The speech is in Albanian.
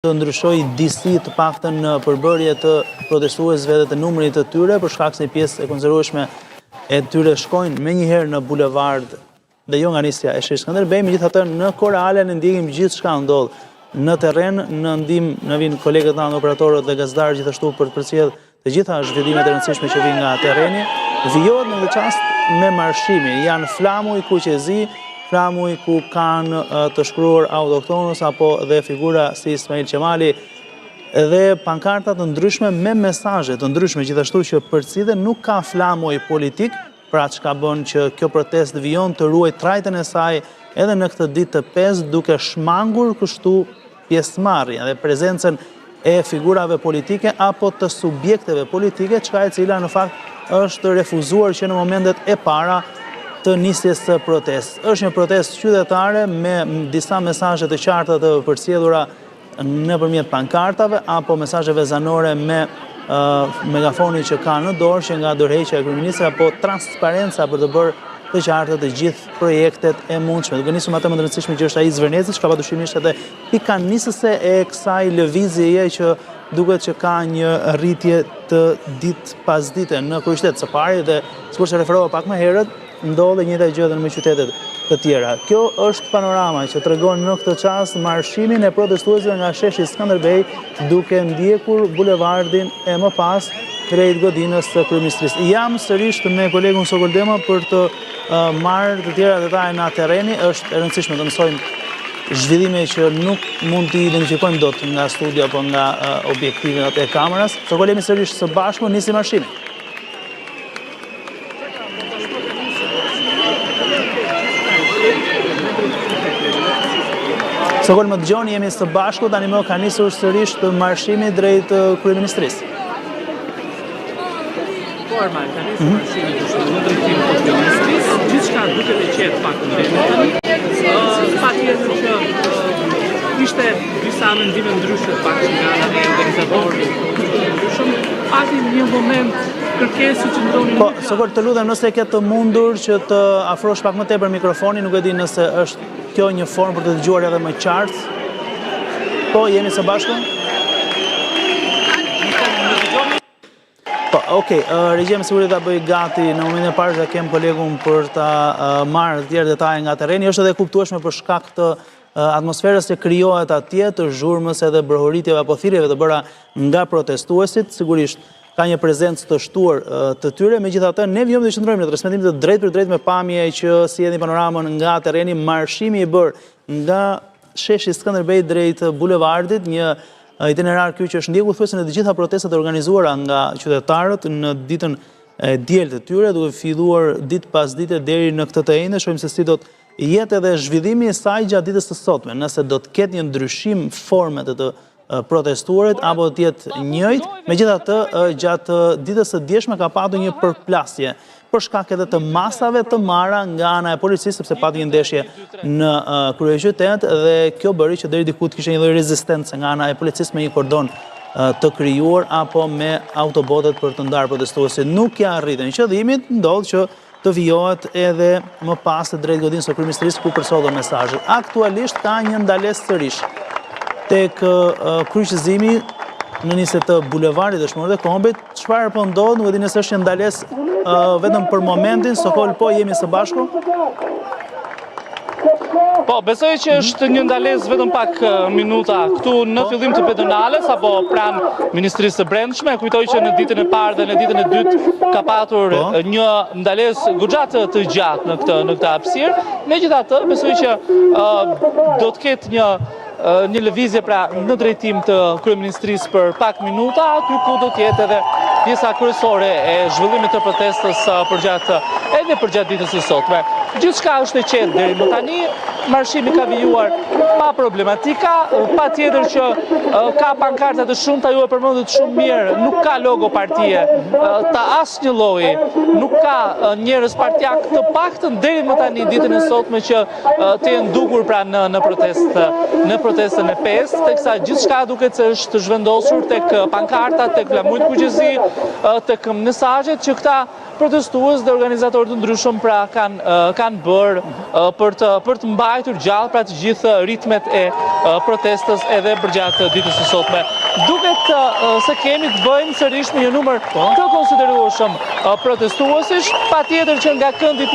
të ndryshoj disi të paktën në përbërje të protestuesve dhe të numrit të tyre, për shkak se pjesë e konsiderueshme e tyre shkojnë menjëherë në bulevard dhe jo nga nisja e Shesh Skënderbej. Megjithatë në Korale ne ndjekim gjithçka ndodh në terren, në ndihmë në vijnë kolegët tanë operatorët dhe gazetarët gjithashtu për të përcjell të gjitha zhvillimet e rëndësishme që vijnë nga terreni. Vijohet në këtë çast me marshimin, janë flamuj kuqezi, flamuj ku kanë të shkruar autoktonës apo dhe figura si Ismail Qemali dhe pankarta të ndryshme me mesazhe të ndryshme gjithashtu që përcjellen, nuk ka flamuj politik, pra çka bën që kjo protestë vijon të ruaj trajtën e saj edhe në këtë ditë të 5 duke shmangur kështu pjesëmarrjen dhe prezencën e figurave politike apo të subjekteve politike, çka e cila në fakt është refuzuar që në momentet e para të nisjes së protestës. Është një protestë qytetare me disa mesazhe të qarta të përcjellura nëpërmjet pankartave apo mesazheve zanore me megafoni që ka në dorë që nga dorëheqja e kryeministrit apo transparenca për të bërë të qarta të gjithë projektet e mundshme. Duke nisur atë më të rëndësishme që është ai Zverneci, që ka padyshimish edhe pika nisëse e kësaj lëvizjeje që duket që ka një rritje të ditë pas dite në kryeqytet. Së pari dhe sikur se referova pak më herët, ndodhe njëjta gjë edhe në qytetet të tjera. Kjo është panorama që tregon në këtë çast marshimin e protestuesve nga sheshi Skënderbej duke ndjekur bulevardin e më pas drejt godinës së kryeministrisë. Jam sërish me kolegun Sokol Dema për të marrë të tjera detaje nga terreni. Është e rëndësishme të mësojmë zhvillime që nuk mund t'i identifikojmë dot nga studio apo nga objektivet e kameras. Sokol, jemi sërish së bashku, nisi marshimi. Sokol, më dëgjoni, jemi së bashku, tani më ka nisur sërish të marshimi drejt kryeministrisë. Normal, ka nisur marshimi në drejtim të kryeministrisë, gjithçka duket e qetë pak në vend tani. Patjetër që ishte disa mendime ndryshe pak nga ana e organizatorëve të ndryshëm, pati një moment kërkesë që ndronin. Po, Sokol, të lutem nëse ke të mundur që të afrosh pak më tepër mikrofonin, nuk e di nëse është kjo një formë për të dëgjuar edhe më qartë. Po, jemi së bashku? Po, okej, regjia më sigurisht ta bëj gati në momentin e parë që kem kolegun për ta marrë të tjerë detaje nga terreni. Është edhe kuptueshme për shkak të atmosferës që krijohet atje, të zhurmës edhe bërhoritjeve apo thirrjeve të bëra nga protestuesit. Sigurisht ka një prezencë të shtuar të tyre, megjithatë ne vijmë të qëndrojmë në transmetim të drejtë për drejtë me pamje që sjellin panoramën nga terreni, marshimi i bërë nga sheshi Skënderbej drejt bulevardit, një itinerar ky që është ndjekur thuajse në të gjitha protestat e organizuara nga qytetarët në ditën e diel të tyre, duke filluar ditë pas dite deri në këtë të ende. Shohim se si do të jetë edhe zhvillimi i saj gjatë ditës së sotme, nëse do të ketë një ndryshim forme të protestuarit apo të jetë njëjtë. Megjithatë, gjatë ditës së djeshme ka patur një përplasje për shkak edhe të masave të marra nga ana e policisë, sepse pati një ndeshje në kryeqytet dhe kjo bëri që deri diku të kishte një lloj rezistence nga ana e policisë me një kordon të krijuar apo me autobotet për të ndarë protestuesit. Nuk ja arritën qëllimit, ndodh që të vijohet edhe më pas drejt godinës së kryeministrisë ku përsodhen mesazhet. Aktualisht ka një ndalesë sërish tek kryqëzimi në nisje të bulevardit Dëshmorët e Kombit. Çfarë po ndodh, nuk e di nëse është një ndalesë vetëm për momentin. Sokol, po jemi së bashku? Po, besoj që është një ndalesë vetëm pak minuta këtu në fillim të pedonales apo pranë Ministrisë së Brendshme. Kujtoj që në ditën e parë dhe në ditën e dytë ka patur një ndalesë goxha të gjatë në këtë hapësirë. Megjithatë, besoj që do të ketë një lëvizje pra në drejtim të kryeministrisë për pak minuta, aty ku do të jetë edhe pjesa kryesore e zhvillimit të protestës përgjatë ditës së sotme. Gjithçka është e qetë deri më tani, marshimi ka vijuar pa problematika, patjetër që ka pankarta të shumta, ju e përmendët shumë mirë, nuk ka logo partie të asnjë lloji, nuk ka njerëz partijak, të paktën deri më tani ditën e sotme që të jenë dukur pra në protestën e 5, teksa gjithçka duket se është zhvendosur tek pankarta, tek flamujt kuqezi, tek mesazhet që këta protestues dhe organizatorë të ndryshëm pra kanë bërë për të mbajtur gjallë pra të gjithë ritmet e protestës edhe përgjatë ditës së sotme. Duket se kemi të bëjmë sërish me një numër të konsiderueshëm protestuesish, patjetër që nga këndi